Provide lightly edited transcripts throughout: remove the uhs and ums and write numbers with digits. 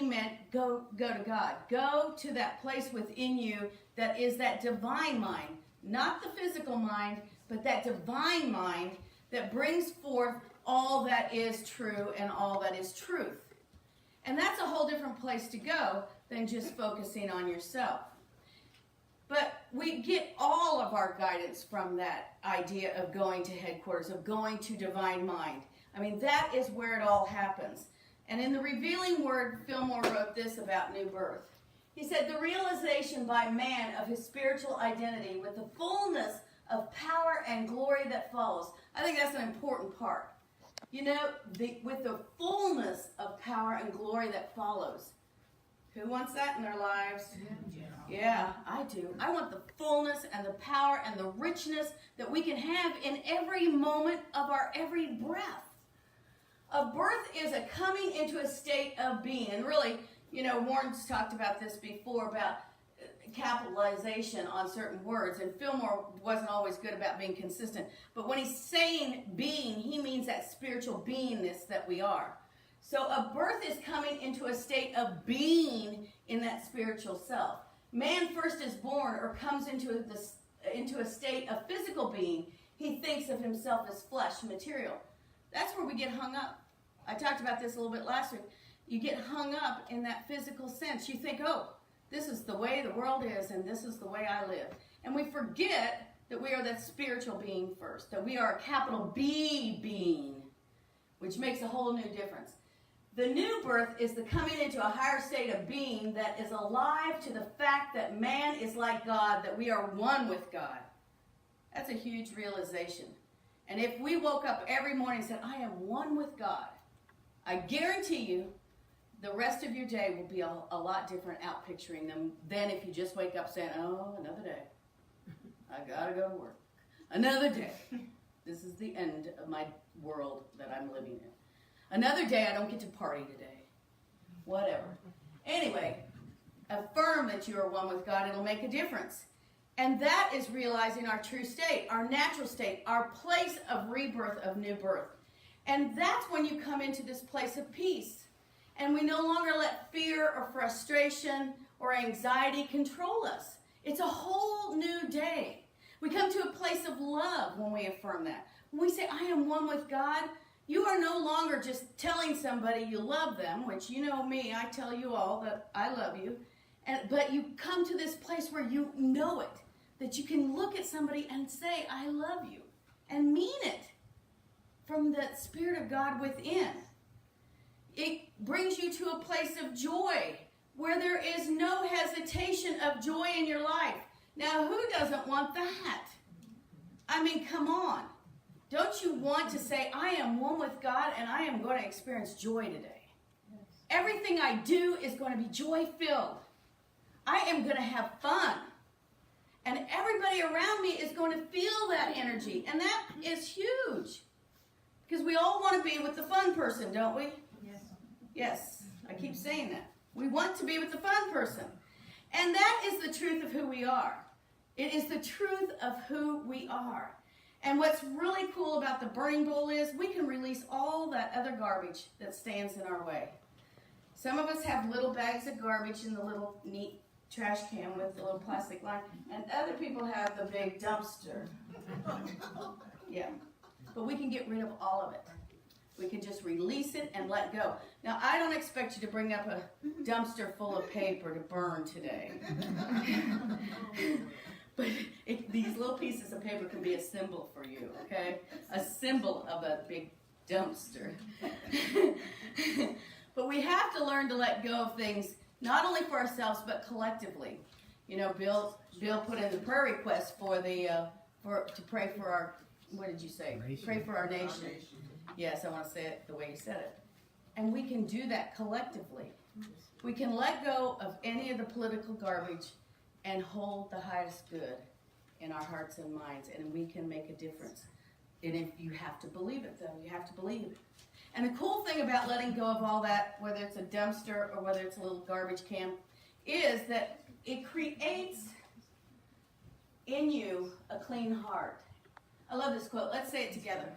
meant go to God. Go to that place within you that is that divine mind. Not the physical mind, but that divine mind that brings forth all that is true and all that is truth. And that's a whole different place to go than just focusing on yourself. But we get all of our guidance from that idea of going to headquarters, of going to divine mind. I mean, that is where it all happens. And in the Revealing Word, Fillmore wrote this about new birth. He said, the realization by man of his spiritual identity with the fullness of power and glory that follows. I think that's an important part. You know, with the fullness of power and glory that follows. Who wants that in their lives? Yeah, I do. I want the fullness and the power and the richness that we can have in every moment of our every breath. A birth is a coming into a state of being. And really, you know, Warren's talked about this before, about capitalization on certain words. And Fillmore wasn't always good about being consistent. But when he's saying being, he means that spiritual beingness that we are. So a birth is coming into a state of being in that spiritual self. Man first is born or comes into a state of physical being. He thinks of himself as flesh, material. That's where we get hung up. I talked about this a little bit last week. You get hung up in that physical sense. You think, oh, this is the way the world is and this is the way I live. And we forget that we are that spiritual being first, that we are a capital B being, which makes a whole new difference. The new birth is the coming into a higher state of being that is alive to the fact that man is like God, that we are one with God. That's a huge realization. And if we woke up every morning and said, I am one with God, I guarantee you the rest of your day will be a lot different out picturing them than if you just wake up saying, oh, another day. I gotta go to work. Another day. This is the end of my world that I'm living in. Another day, I don't get to party today. Whatever. Anyway, affirm that you are one with God. It'll make a difference. And that is realizing our true state, our natural state, our place of rebirth, of new birth. And that's when you come into this place of peace. And we no longer let fear or frustration or anxiety control us. It's a whole new day. We come to a place of love when we affirm that. When we say, I am one with God, you are no longer just telling somebody you love them, which you know me, I tell you all that I love you. But you come to this place where you know it, that you can look at somebody and say, I love you, and mean it from the Spirit of God within. It brings you to a place of joy where there is no hesitation of joy in your life. Now, who doesn't want that? I mean, come on. Don't you want to say, I am one with God and I am going to experience joy today? Yes. Everything I do is going to be joy-filled. I am going to have fun. And everybody around me is going to feel that energy. And that is huge. Because we all want to be with the fun person, don't we? Yes. Yes, I keep saying that. We want to be with the fun person. And that is the truth of who we are. It is the truth of who we are. And what's really cool about the burning bowl is we can release all that other garbage that stands in our way. Some of us have little bags of garbage in the little neat trash can with the little plastic line, and other people have the big dumpster. Yeah, but we can get rid of all of it. We can just release it and let go. Now, I don't expect you to bring up a dumpster full of paper to burn today. But these little pieces of paper can be a symbol for you, okay? A symbol of a big dumpster. But we have to learn to let go of things, not only for ourselves, but collectively. You know, Bill put in the prayer request to pray for our, what did you say? Pray for our nation. Yes, I want to say it the way you said it. And we can do that collectively. We can let go of any of the political garbage and hold the highest good in our hearts and minds, and we can make a difference. And if you have to believe it, though, you have to believe it. And the cool thing about letting go of all that, whether it's a dumpster or whether it's a little garbage can, is that it creates in you a clean heart. I love this quote. Let's say it together.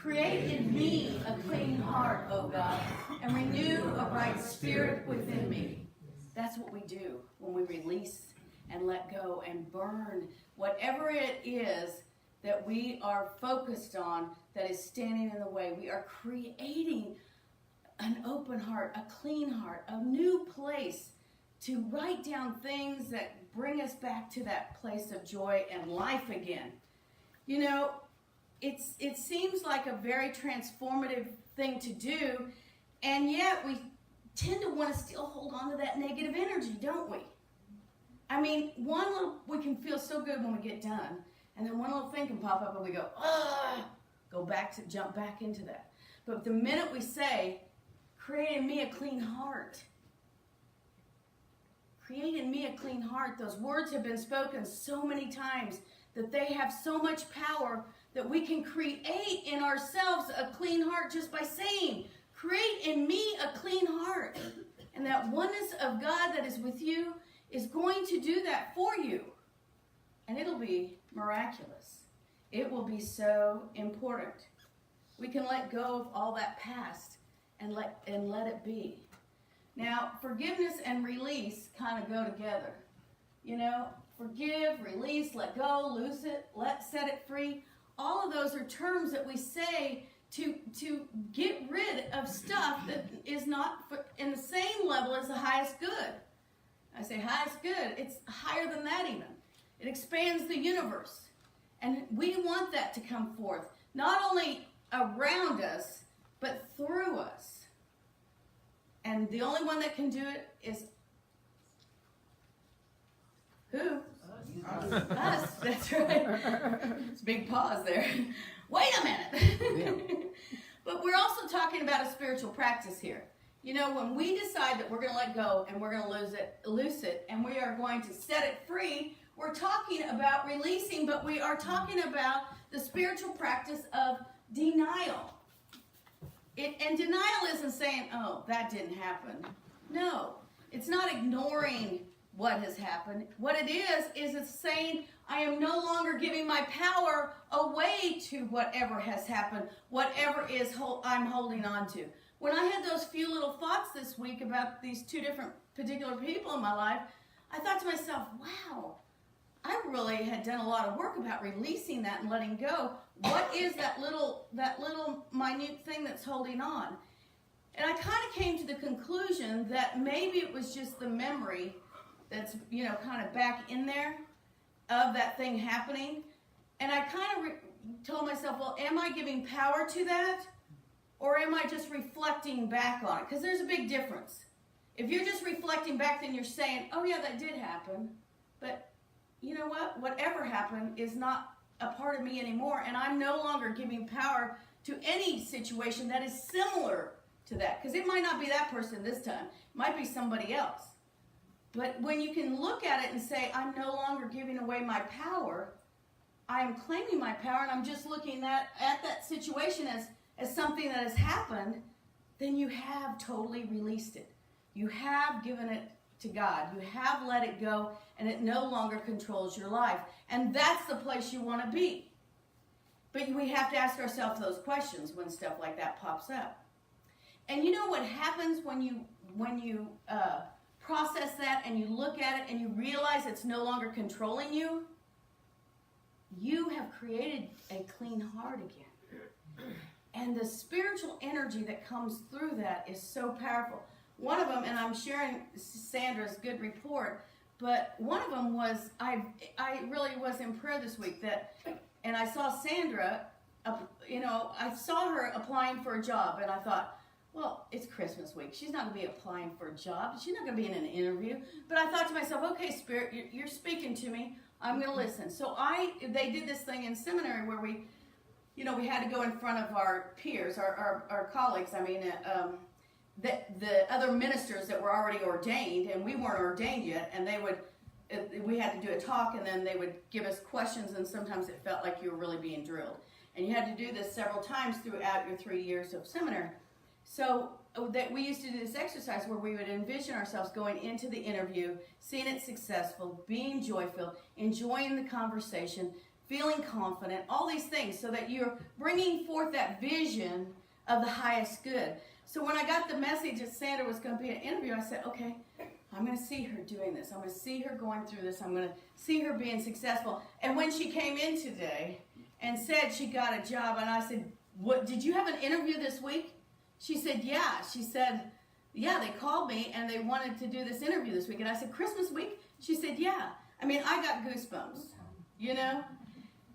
Create in me a clean heart, O God, and renew a right spirit within me. That's what we do when we release and let go and burn whatever it is that we are focused on that is standing in the way. We are creating an open heart, a clean heart, a new place to write down things that bring us back to that place of joy and life again. You know, it seems like a very transformative thing to do, and yet we tend to want to still hold on to that negative energy, don't we? I mean, we can feel so good when we get done, and then one little thing can pop up and we go, jump back into that. But the minute we say, create in me a clean heart, create in me a clean heart, those words have been spoken so many times that they have so much power that we can create in ourselves a clean heart just by saying, create in me a clean heart. And that oneness of God that is with you is going to do that for you. And it'll be miraculous. It will be so important. We can let go of all that past and let it be. Now, forgiveness and release kind of go together. You know, forgive, release, let go, loose it, set it free. All of those are terms that we say to get rid of stuff that is not in the same level as the highest good. I say highest good, it's higher than that even. It expands the universe. And we want that to come forth, not only around us, but through us. And the only one that can do it is who? Us. That's right. It's a big pause there. Wait a minute. Yeah. But we're also talking about a spiritual practice here. You know, when we decide that we're going to let go and we're going to loose it, and we are going to set it free, we're talking about releasing, but we are talking about the spiritual practice of denial. And denial isn't saying, oh, that didn't happen. No, it's not ignoring what has happened. What it is it's saying, I am no longer giving my power away to whatever has happened, whatever I'm holding on to. When I had those few little thoughts this week about these two different particular people in my life, I thought to myself, wow, I really had done a lot of work about releasing that and letting go. What is that little minute thing that's holding on? And I kind of came to the conclusion that maybe it was just the memory that's, you know, kind of back in there of that thing happening. And I kind of told myself, well, am I giving power to that? Or am I just reflecting back on it? Because there's a big difference. If you're just reflecting back, then you're saying, oh yeah, that did happen. But you know what? Whatever happened is not a part of me anymore. And I'm no longer giving power to any situation that is similar to that. Because it might not be that person this time. It might be somebody else. But when you can look at it and say, I'm no longer giving away my power, I am claiming my power, and I'm just looking at that situation as something that has happened, then you have totally released it. You have given it to God. You have let it go, and it no longer controls your life. And that's the place you want to be. But we have to ask ourselves those questions when stuff like that pops up. And you know what happens when you process that and you look at it and you realize it's no longer controlling you? You have created a clean heart again. And the spiritual energy that comes through that is so powerful. One of them, and I'm sharing Sandra's good report, but one of them was, I really was in prayer this week, and I saw Sandra, I saw her applying for a job, and I thought, well, it's Christmas week. She's not going to be applying for a job. She's not going to be in an interview. But I thought to myself, okay, Spirit, you're speaking to me. I'm going to listen. So they did this thing in seminary where we had to go in front of our peers, our colleagues, the other ministers that were already ordained, and we weren't ordained yet, and we had to do a talk, and then they would give us questions, and sometimes it felt like you were really being drilled. And you had to do this several times throughout your 3 years of seminary. So that we used to do this exercise where we would envision ourselves going into the interview, seeing it successful, being joyful, enjoying the conversation, feeling confident, all these things, so that you're bringing forth that vision of the highest good. So when I got the message that Sandra was going to be an interview, I said, okay, I'm going to see her doing this. I'm going to see her going through this. I'm going to see her being successful. And when she came in today and said she got a job, and I said, "What? Did you have an interview this week?" She said, yeah. She said, yeah, they called me and they wanted to do this interview this week. And I said, Christmas week? She said, yeah. I mean, I got goosebumps, you know?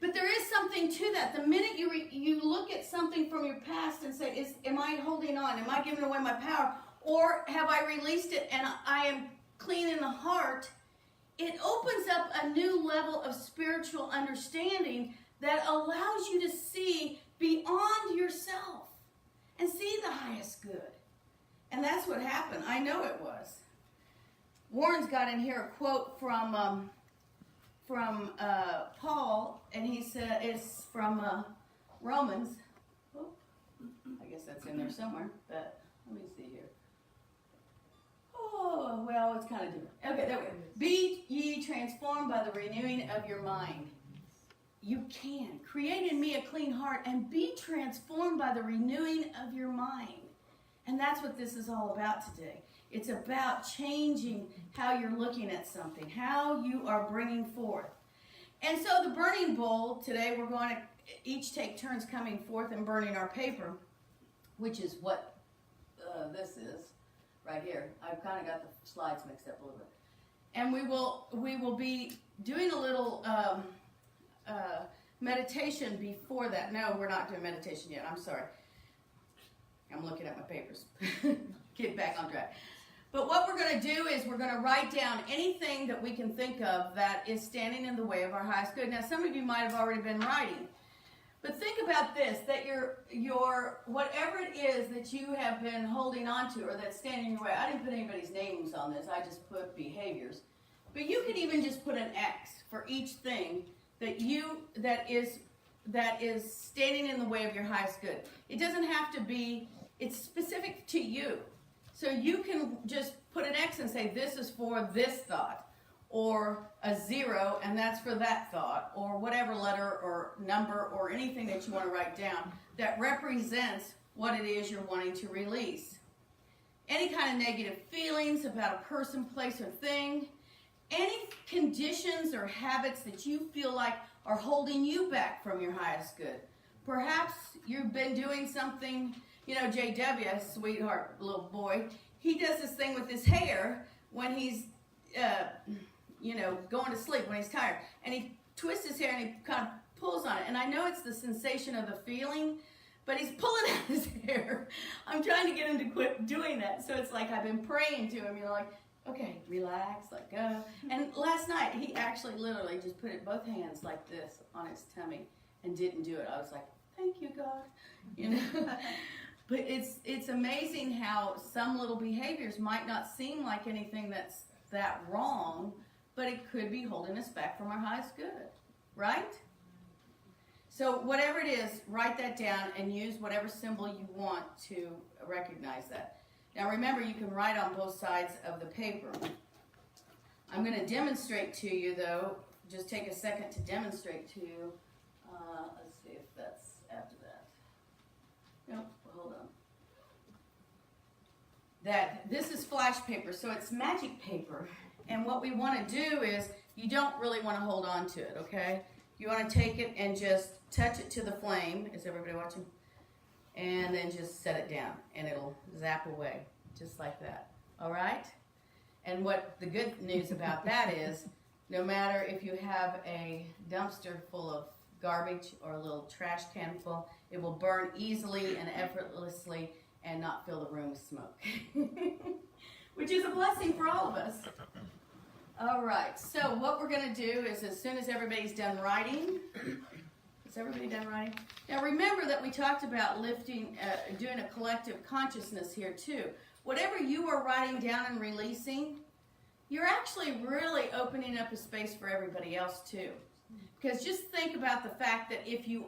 But there is something to that. The minute you look at something from your past and say, am I holding on? Am I giving away my power? Or have I released it and I am clean in the heart? It opens up a new level of spiritual understanding that allows you to see beyond yourself and see the highest good. And that's what happened. I know it was. Warren's got in here a quote from Paul, and he said it's from Romans. Oh, I guess that's in there somewhere, but let me see here. Oh, well, it's kind of different. Okay, there we go. Be ye transformed by the renewing of your mind. You can. Create in me a clean heart and be transformed by the renewing of your mind. And that's what this is all about today. It's about changing how you're looking at something, how you are bringing forth. And so the burning bowl, today we're going to each take turns coming forth and burning our paper, which is what this is right here. I've kind of got the slides mixed up a little bit. And we will be doing a little meditation before that. No, we're not doing meditation yet. I'm sorry. I'm looking at my papers. Get back on track. But what we're going to do is we're going to write down anything that we can think of that is standing in the way of our highest good. Now, some of you might have already been writing. But think about this, that your whatever it is that you have been holding on to or that's standing in your way. I didn't put anybody's names on this. I just put behaviors. But you could even just put an X for each thing that is standing in the way of your highest good. It doesn't have to be, it's specific to you. So you can just put an X and say, this is for this thought, or a 0, and that's for that thought, or whatever letter or number or anything that you want to write down that represents what it is you're wanting to release. Any kind of negative feelings about a person, place, or thing, any conditions or habits that you feel like are holding you back from your highest good. Perhaps you've been doing something, JW, sweetheart little boy, he does this thing with his hair when he's, going to sleep, when he's tired. And he twists his hair and he kind of pulls on it. And I know it's the sensation of the feeling, but he's pulling out his hair. I'm trying to get him to quit doing that. So it's like I've been praying to him, like, okay, relax, let go. And last night, he actually literally just put both hands like this on his tummy and didn't do it. I was like, thank you, God. But it's amazing how some little behaviors might not seem like anything that's that wrong, but it could be holding us back from our highest good, right? So whatever it is, write that down and use whatever symbol you want to recognize that. Now remember, you can write on both sides of the paper. I'm going to demonstrate to you, though. Just take a second to demonstrate to you. Let's see if that's after that. Nope, hold on. This is flash paper, so it's magic paper. And what we want to do is, you don't really want to hold on to it, okay? You want to take it and just touch it to the flame. Is everybody watching? And then just set it down, and it'll zap away, just like that. All right? And what the good news about that is, no matter if you have a dumpster full of garbage or a little trash can full, it will burn easily and effortlessly and not fill the room with smoke. Which is a blessing for all of us. All right, so what we're going to do is, as soon as everybody's done writing, is everybody done writing? Now remember that we talked about lifting, doing a collective consciousness here too. Whatever you are writing down and releasing, you're actually really opening up a space for everybody else too. Because just think about the fact that if you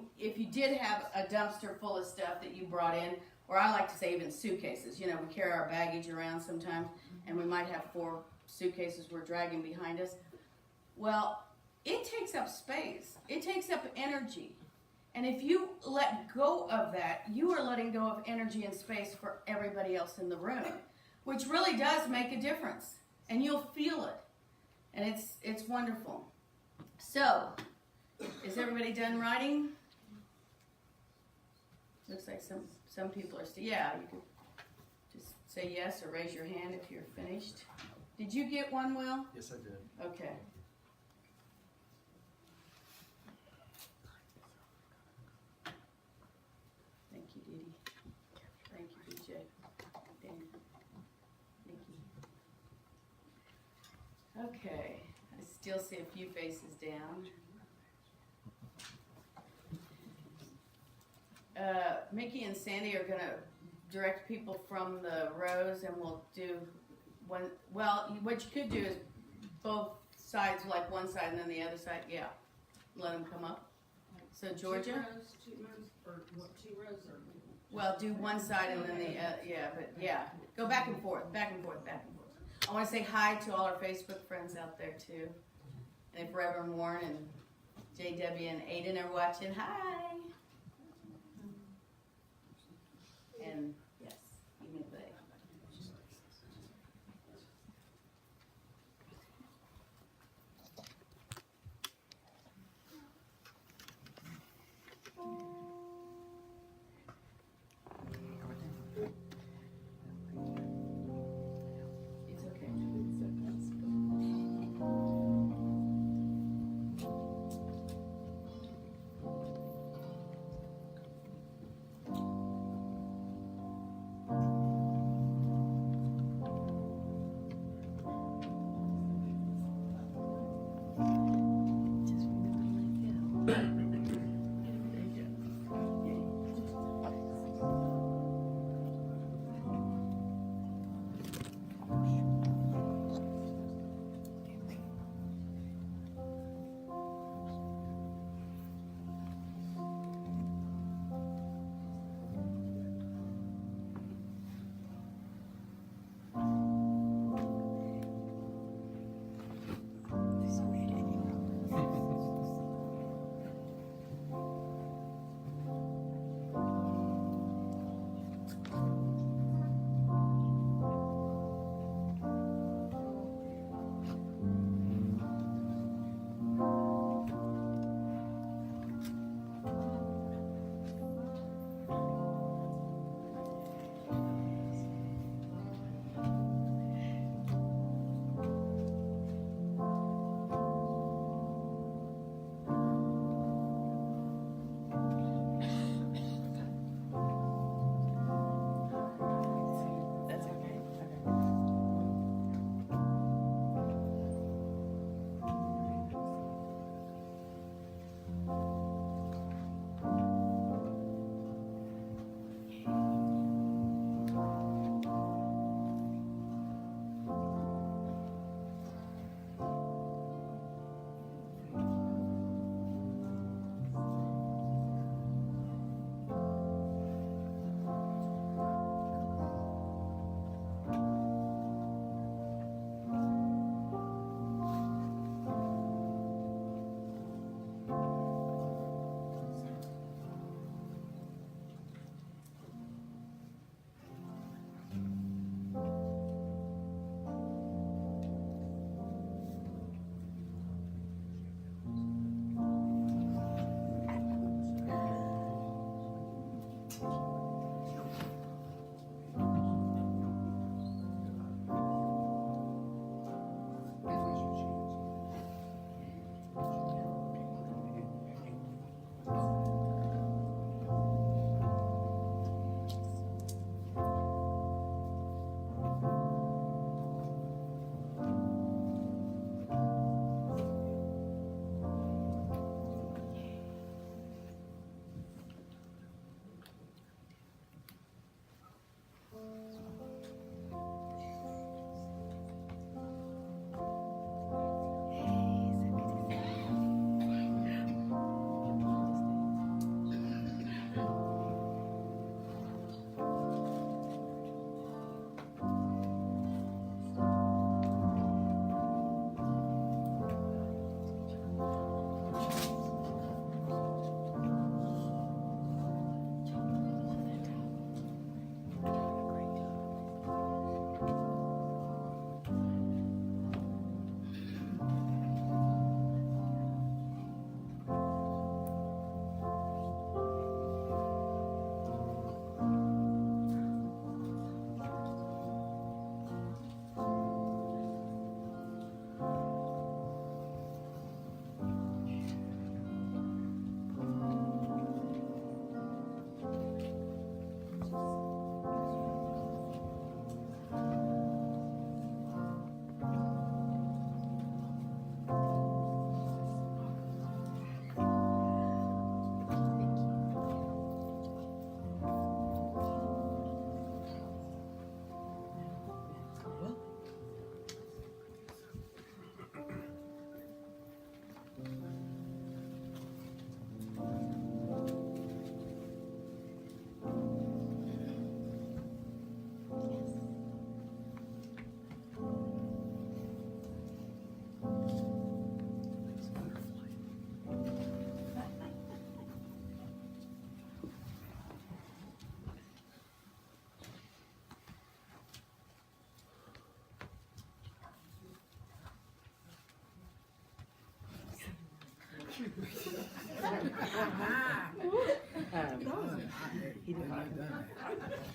did have a dumpster full of stuff that you brought in, or I like to say even suitcases, we carry our baggage around sometimes, and we might have 4 suitcases we're dragging behind us. Well, it takes up space. It takes up energy. And if you let go of that, you are letting go of energy and space for everybody else in the room, which really does make a difference. And you'll feel it. And it's wonderful. So, is everybody done writing? Looks like some people are still, yeah, you could just say yes or raise your hand if you're finished. Did you get one, Will? Yes, I did. Okay. Thank you, Dee Dee. Thank you, BJ. Dan. Nikki. Okay. I still see a few faces down. Mickey and Sandy are going to direct people from the rows, and we'll do one. Well, what you could do is both sides, like one side and then the other side. Yeah, let them come up. So Georgia. 2 rows, or what? 2 rows, or well, do one side and then the yeah, but yeah, go back and forth, back and forth, back and forth. I want to say hi to all our Facebook friends out there too, and if Reverend Warren and JW and Aiden are watching, hi. And yes, even if they. It's okay.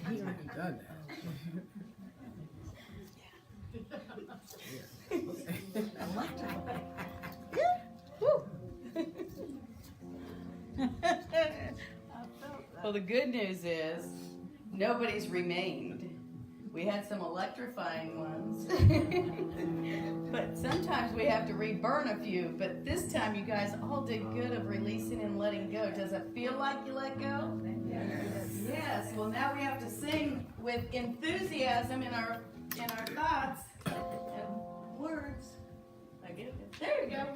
He already done that. Well, the good news is nobody's remained. We had some electrifying ones. But sometimes we have to reburn a few. But this time you guys all did good of releasing and letting go. Does it feel like you let go? Yes. Well, now we have to sing with enthusiasm in our thoughts and words. I get it. There you go.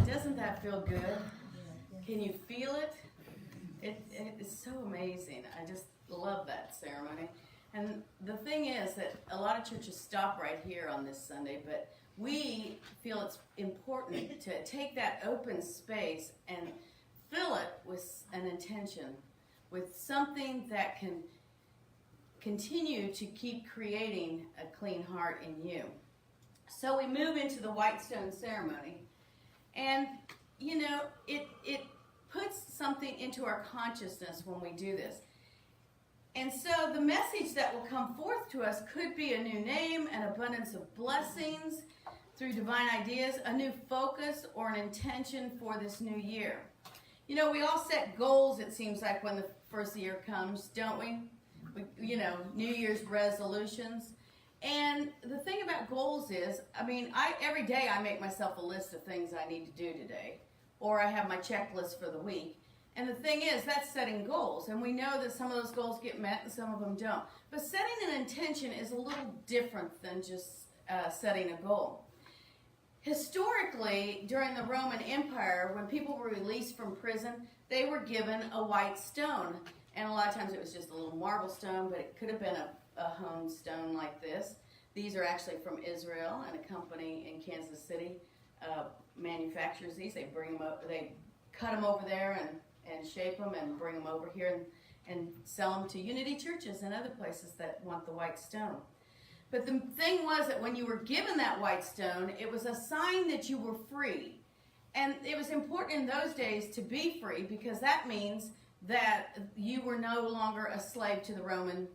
Doesn't that feel good? Can you feel it? It is so amazing. I just love that ceremony. And the thing is that a lot of churches stop right here on this Sunday, but we feel it's important to take that open space and fill it with an intention, with something that can continue to keep creating a clean heart in you. So we move into the white stone ceremony. And, you know, it puts something into our consciousness when we do this. And so the message that will come forth to us could be a new name, an abundance of blessings through divine ideas, a new focus, or an intention for this new year. You know, we all set goals, it seems like, when the first year comes, don't we? You know, New Year's resolutions. And the thing about goals is, I mean, every day I make myself a list of things I need to do today, or I have my checklist for the week. And the thing is, that's setting goals. And we know that some of those goals get met and some of them don't. But setting an intention is a little different than just setting a goal. Historically, during the Roman Empire, when people were released from prison, they were given a white stone. And a lot of times it was just a little marble stone, but it could have been a honed stone like this. These are actually from Israel, and a company in Kansas City manufactures these. They bring them up, they cut them over there and shape them and bring them over here and sell them to Unity churches and other places that want the white stone. But the thing was that when you were given that white stone, it was a sign that you were free. And it was important in those days to be free, because that means that you were no longer a slave to the Roman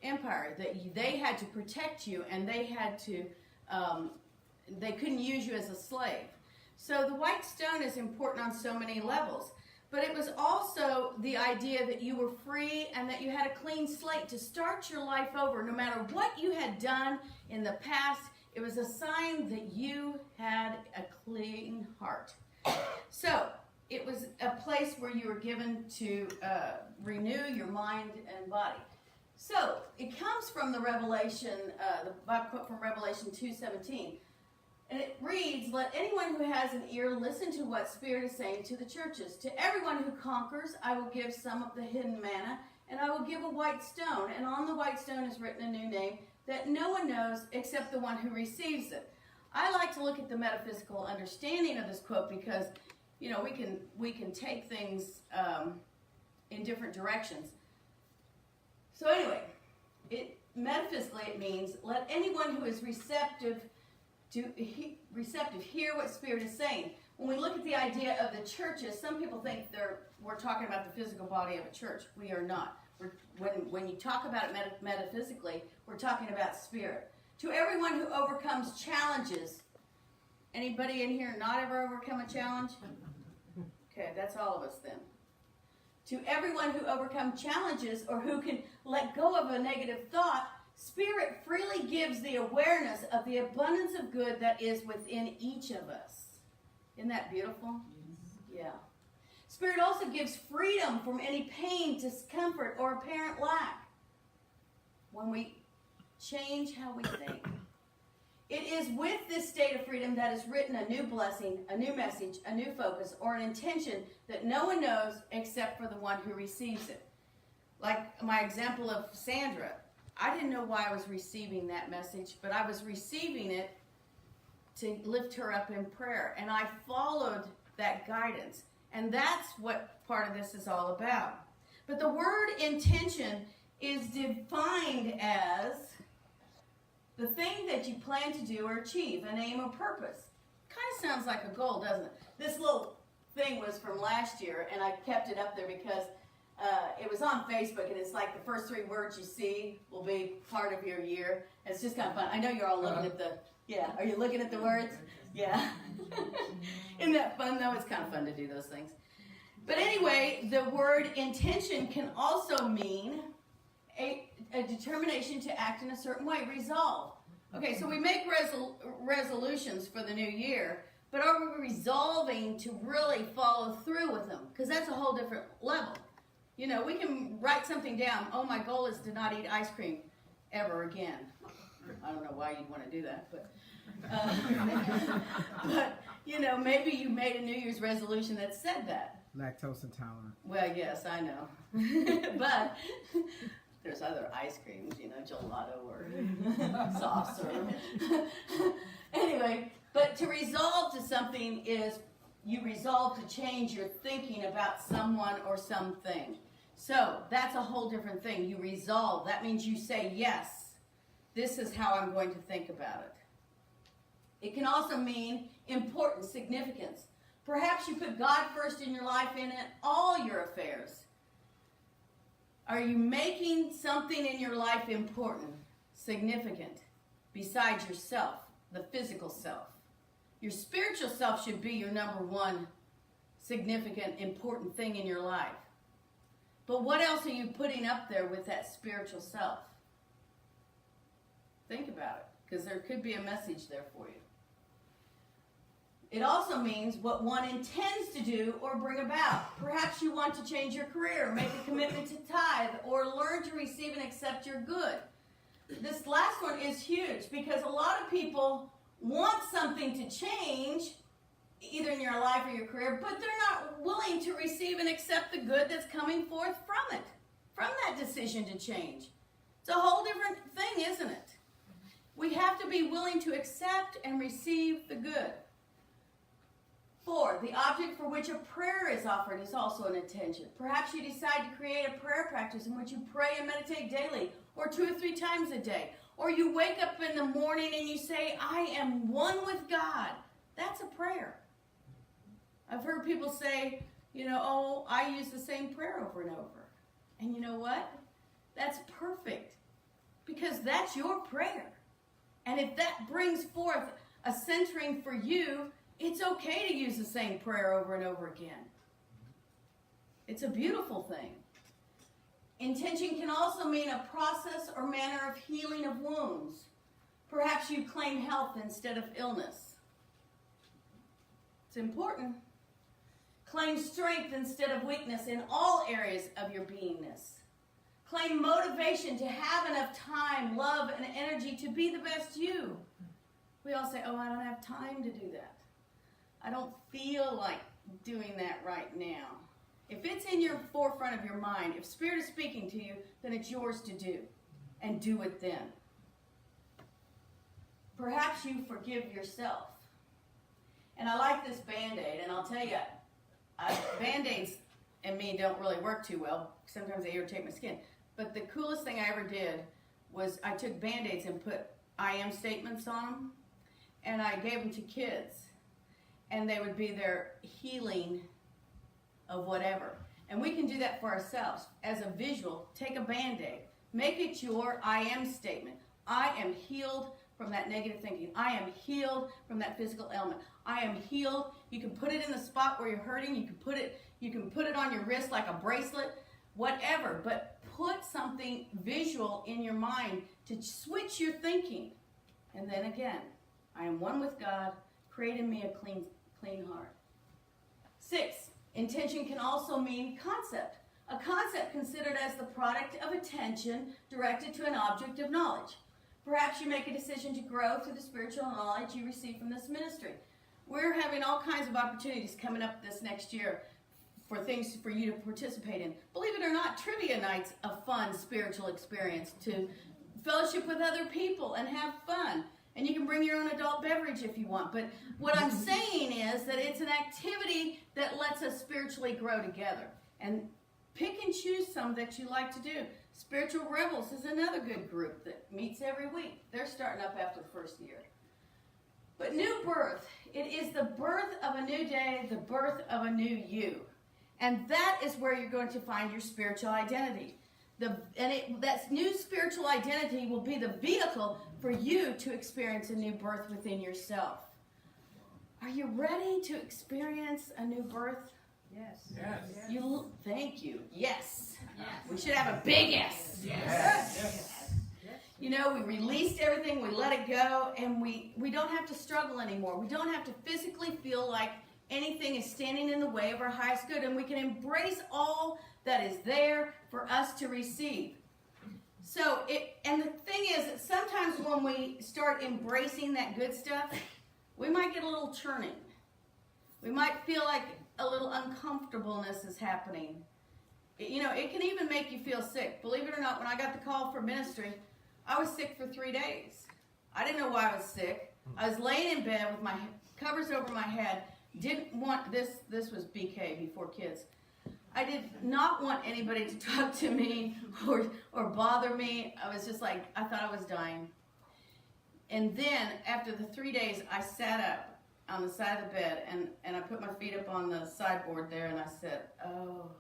Empire, that they had to protect you, and they had to, they couldn't use you as a slave. So the white stone is important on so many levels. But it was also the idea that you were free and that you had a clean slate to start your life over. No matter what you had done in the past, it was a sign that you had a clean heart. So it was a place where you were given to renew your mind and body. So it comes from the Revelation, the Bible quote from Revelation 2:17. And it reads, "Let anyone who has an ear listen to what Spirit is saying to the churches. To everyone who conquers, I will give some of the hidden manna, and I will give a white stone. And on the white stone is written a new name that no one knows except the one who receives it." I like to look at the metaphysical understanding of this quote because, you know, we can take things in different directions. So anyway, metaphysically it means let anyone who is receptive hear what Spirit is saying. when we look at the idea of the churches, some people think we're talking about the physical body of a church. We are not. When you talk about it metaphysically, we're talking about spirit. To everyone who overcomes challenges, anybody in here not ever overcome a challenge? Okay, that's all of us then. To everyone who overcomes challenges or who can let go of a negative thought, Spirit freely gives the awareness of the abundance of good that is within each of us. Isn't that beautiful? Yeah. Spirit also gives freedom from any pain, discomfort, or apparent lack when we change how we think. It is with this state of freedom that is written a new blessing, a new message, a new focus, or an intention that no one knows except for the one who receives it. Like my example of Sandra. I didn't know why I was receiving that message, but I was receiving it to lift her up in prayer. And I followed that guidance. And that's what part of this is all about. But the word intention is defined as the thing that you plan to do or achieve, an aim or purpose. Kind of sounds like a goal, doesn't it? This little thing was from last year, and I kept it up there because it was on Facebook, and it's like the first 3 words you see will be part of your year. It's just kind of fun. I know you're all looking at the, yeah, are you looking at the words? Yeah. Isn't that fun, though? It's kind of fun to do those things. But anyway, the word intention can also mean a determination to act in a certain way, resolve. Okay, so we make resolutions for the new year, but are we resolving to really follow through with them? Because that's a whole different level. You know, we can write something down. Oh, my goal is to not eat ice cream ever again. I don't know why you'd want to do that, but you know, maybe you made a New Year's resolution that said that. Lactose intolerant. Well, yes, I know. But there's other ice creams, you know, gelato or soft serve. Anyway, but to resolve to something is you resolve to change your thinking about someone or something. So that's a whole different thing. You resolve. That means you say, yes, this is how I'm going to think about it. It can also mean importance, significance. Perhaps you put God first in your life and in all your affairs. Are you making something in your life important, significant, besides yourself, the physical self? Your spiritual self should be your number one significant, important thing in your life. But what else are you putting up there with that spiritual self? Think about it, because there could be a message there for you. It also means what one intends to do or bring about. Perhaps you want to change your career, make a commitment to tithe, or learn to receive and accept your good. This last one is huge because a lot of people want something to change, either in your life or your career, but they're not willing to receive and accept the good that's coming forth from it, from that decision to change. It's a whole different thing, isn't it? We have to be willing to accept and receive the good. 4, the object for which a prayer is offered is also an intention. Perhaps you decide to create a prayer practice in which you pray and meditate daily, or 2 or 3 times a day. Or you wake up in the morning and you say, I am one with God. That's a prayer. I've heard people say, you know, oh, I use the same prayer over and over. And you know what? That's perfect. Because that's your prayer. And if that brings forth a centering for you, it's okay to use the same prayer over and over again. It's a beautiful thing. Intention can also mean a process or manner of healing of wounds. Perhaps you claim health instead of illness. It's important. Claim strength instead of weakness in all areas of your beingness. Claim motivation to have enough time, love, and energy to be the best you. We all say, oh, I don't have time to do that. I don't feel like doing that right now. If it's in your forefront of your mind, if Spirit is speaking to you, then it's yours to do. And do it then. Perhaps you forgive yourself. And I like this Band-Aid, and I'll tell you, Band-Aids and me don't really work too well. Sometimes they irritate my skin. But the coolest thing I ever did was I took Band-Aids and put I am statements on them, and I gave them to kids. and they would be their healing of whatever. And we can do that for ourselves. As a visual, take a Band-Aid. Make it your I am statement. I am healed from that negative thinking. I am healed from that physical ailment. I am healed. You can put it in the spot where you're hurting. You can put it on your wrist like a bracelet, whatever. But put something visual in your mind to switch your thinking. And then again, I am one with God. Create in me a clean heart. 6, intention can also mean concept. A concept considered as the product of attention directed to an object of knowledge. Perhaps you make a decision to grow through the spiritual knowledge you receive from this ministry. We're having all kinds of opportunities coming up this next year for things for you to participate in. Believe it or not, trivia night's a fun spiritual experience to fellowship with other people and have fun. And you can bring your own adult beverage if you want. But what I'm saying is that it's an activity that lets us spiritually grow together. And pick and choose some that you like to do. Spiritual Rebels is another good group that meets every week. They're starting up after the first year. But new birth, it is the birth of a new day, the birth of a new you. And that is where you're going to find your spiritual identity. That new spiritual identity will be the vehicle for you to experience a new birth within yourself. Are you ready to experience a new birth? Yes. Yes. Thank you. Yes. Yes. We should have a big yes. Yes. You know, we released everything, we let it go, and we don't have to struggle anymore. We don't have to physically feel like anything is standing in the way of our highest good, and we can embrace all that is there for us to receive. And the thing is that sometimes when we start embracing that good stuff, we might get a little churning. We might feel like a little uncomfortableness is happening. It can even make you feel sick. Believe it or not, when I got the call for ministry, I was sick for 3 days. I didn't know why I was sick. I was laying in bed with my covers over my head. Didn't want this was BK, before kids. I did not want anybody to talk to me or bother me. I was just like, I thought I was dying. And then after the 3 days, I sat up on the side of the bed and I put my feet up on the sideboard there and I said, oh,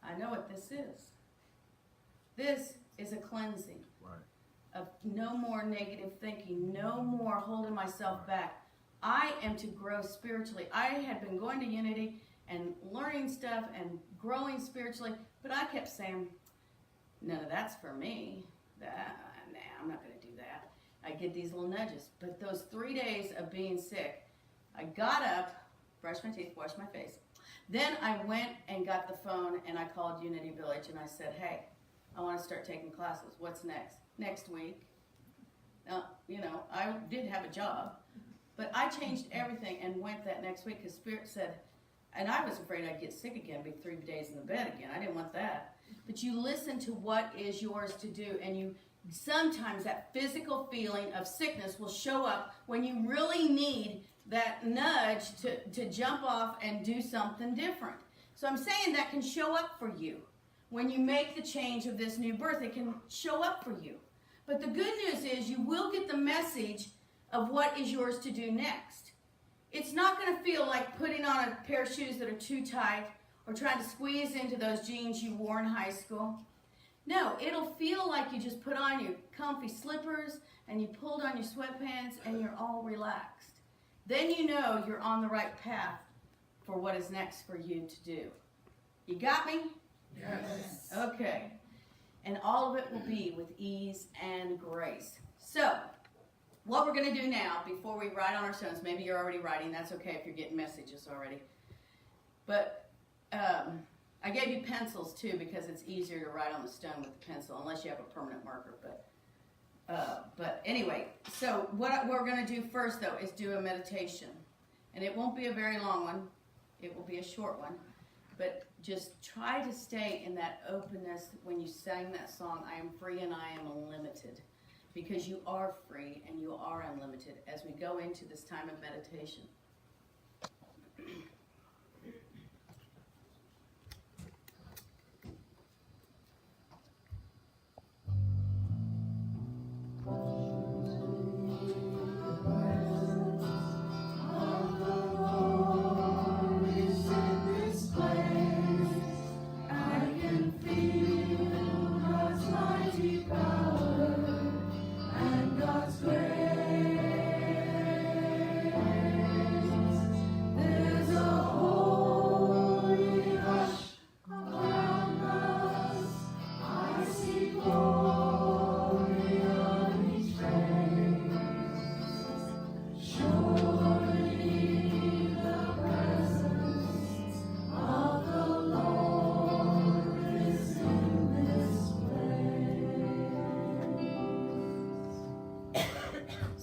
I know what this is. This is a cleansing of no more negative thinking, no more holding myself back. I am to grow spiritually. I had been going to Unity and learning stuff and growing spiritually, but I kept saying, none of that's for me. I'm not going to do that. I get these little nudges. But those 3 days of being sick, I got up, brushed my teeth, washed my face. Then I went and got the phone and I called Unity Village and I said, hey, I want to start taking classes. What's next? Next week. Now, I did have a job, but I changed everything and went that next week because Spirit said, and I was afraid I'd get sick again, be 3 days in the bed again. I didn't want that. But you listen to what is yours to do, and sometimes that physical feeling of sickness will show up when you really need that nudge to jump off and do something different. So I'm saying that can show up for you. When you make the change of this new birth, it can show up for you. But the good news is you will get the message of what is yours to do next. It's not going to feel like putting on a pair of shoes that are too tight or trying to squeeze into those jeans you wore in high school. No, it'll feel like you just put on your comfy slippers and you pulled on your sweatpants and you're all relaxed. Then you know you're on the right path for what is next for you to do. You got me? Yes. Okay. And all of it will be with ease and grace. So, what we're going to do now, before we write on our stones, maybe you're already writing, that's okay if you're getting messages already. But I gave you pencils too because it's easier to write on the stone with the pencil, unless you have a permanent marker. But anyway, so what we're going to do first, though, is do a meditation. And it won't be a very long one. It will be a short one. But just try to stay in that openness when you sang that song, I am free and I am unlimited. Because you are free and you are unlimited as we go into this time of meditation.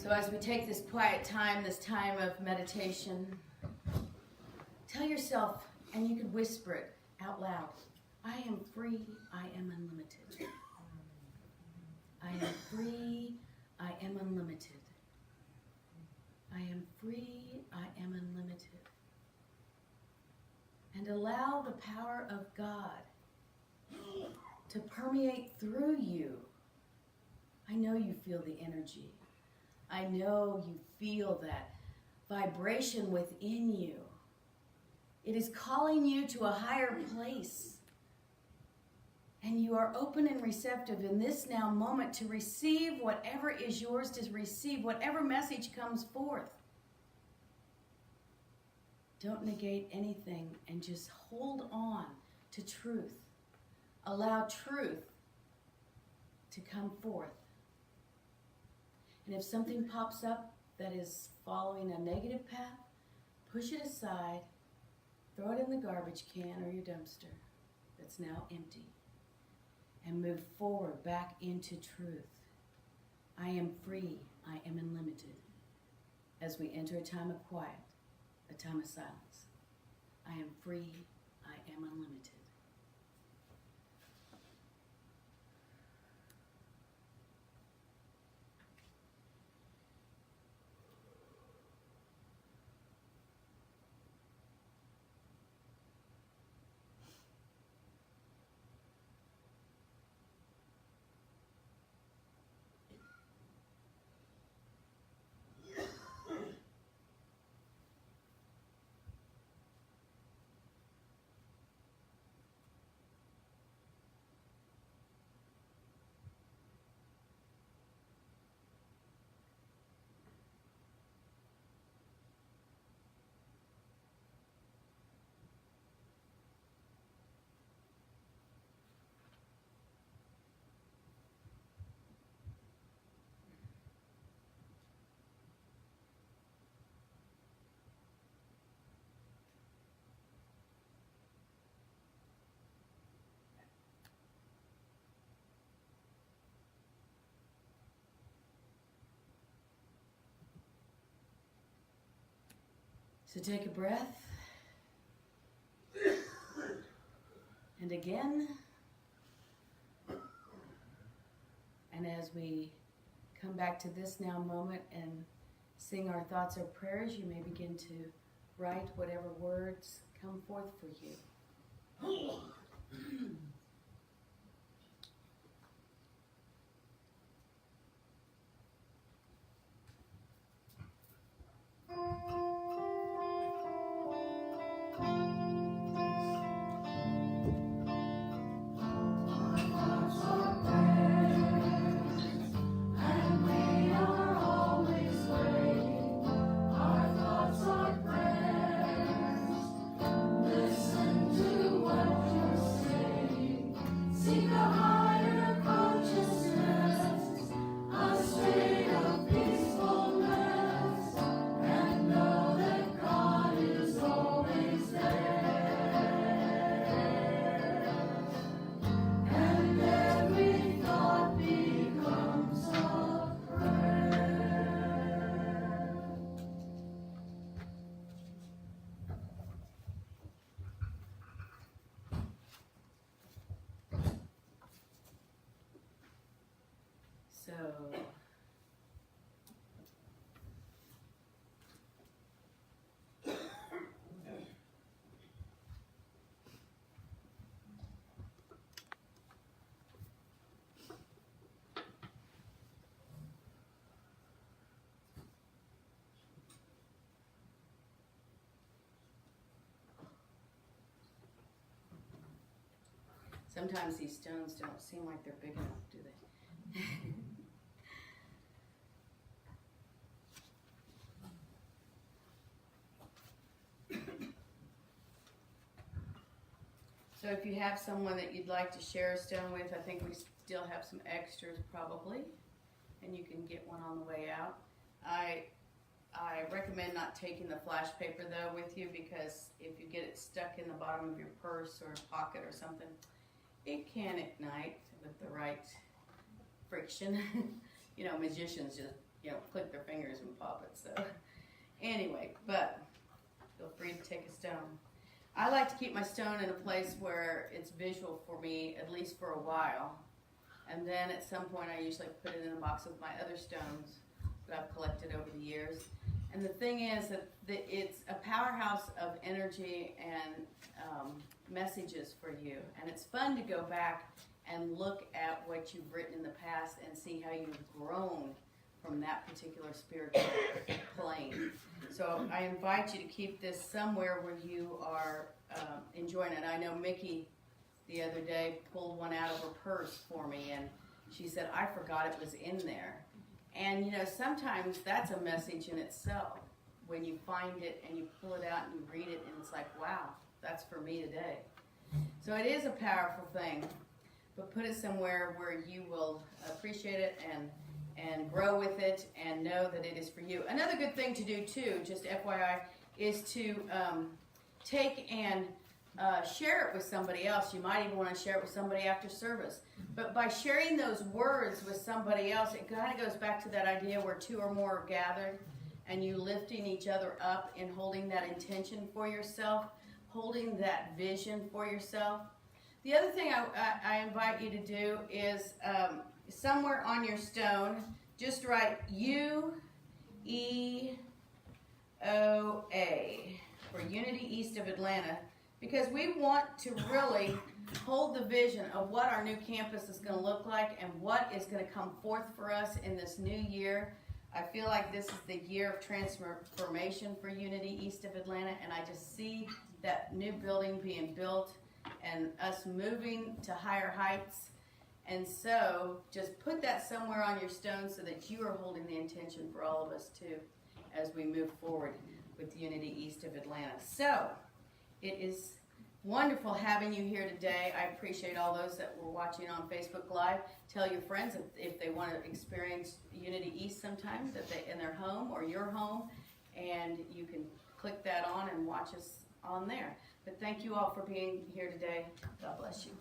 So as we take this quiet time, this time of meditation, tell yourself, and you can whisper it out loud, I am free, I am unlimited. I am free, I am unlimited. I am free, I am unlimited. And allow the power of God to permeate through you. I know you feel the energy. I know you feel that vibration within you. It is calling you to a higher place. And you are open and receptive in this now moment to receive whatever is yours to receive, whatever message comes forth. Don't negate anything and just hold on to truth. Allow truth to come forth. And if something pops up that is following a negative path, push it aside, throw it in the garbage can or your dumpster that's now empty, and move forward back into truth. I am free, I am unlimited. As we enter a time of quiet, a time of silence. I am free, I am unlimited. So take a breath. And again. And as we come back to this now moment and sing our thoughts or prayers, you may begin to write whatever words come forth for you. So, sometimes these stones don't seem like they're big enough, do they? So if you have someone that you'd like to share a stone with, I think we still have some extras probably, and you can get one on the way out. I recommend not taking the flash paper though with you, because if you get it stuck in the bottom of your purse or pocket or something, it can ignite with the right friction. You know, magicians just click their fingers and pop it. So anyway, but feel free to take a stone. I like to keep my stone in a place where it's visual for me, at least for a while. And then at some point I usually put it in a box with my other stones that I've collected over the years. And the thing is that it's a powerhouse of energy and messages for you. And it's fun to go back and look at what you've written in the past and see how you've grown from that particular spiritual plane. So I invite you to keep this somewhere where you are enjoying it. I know Mickey the other day pulled one out of her purse for me, and she said, I forgot it was in there. And sometimes that's a message in itself when you find it and you pull it out and you read it, and it's like, wow, that's for me today. So it is a powerful thing, but put it somewhere where you will appreciate it and grow with it and know that it is for you. Another good thing to do too, just FYI, is to take and share it with somebody else. You might even want to share it with somebody after service. But by sharing those words with somebody else, it kind of goes back to that idea where two or more are gathered, and you lifting each other up and holding that intention for yourself, holding that vision for yourself. The other thing I invite you to do is somewhere on your stone, just write UEOA for Unity East of Atlanta, because we want to really hold the vision of what our new campus is going to look like and what is going to come forth for us in this new year. I feel like this is the year of transformation for Unity East of Atlanta, and I just see that new building being built and us moving to higher heights. And so just put that somewhere on your stone so that you are holding the intention for all of us too as we move forward with Unity East of Atlanta. So it is wonderful having you here today. I appreciate all those that were watching on Facebook Live. Tell your friends if they want to experience Unity East sometime, that they in their home or your home, and you can click that on and watch us on there. But thank you all for being here today. God bless you.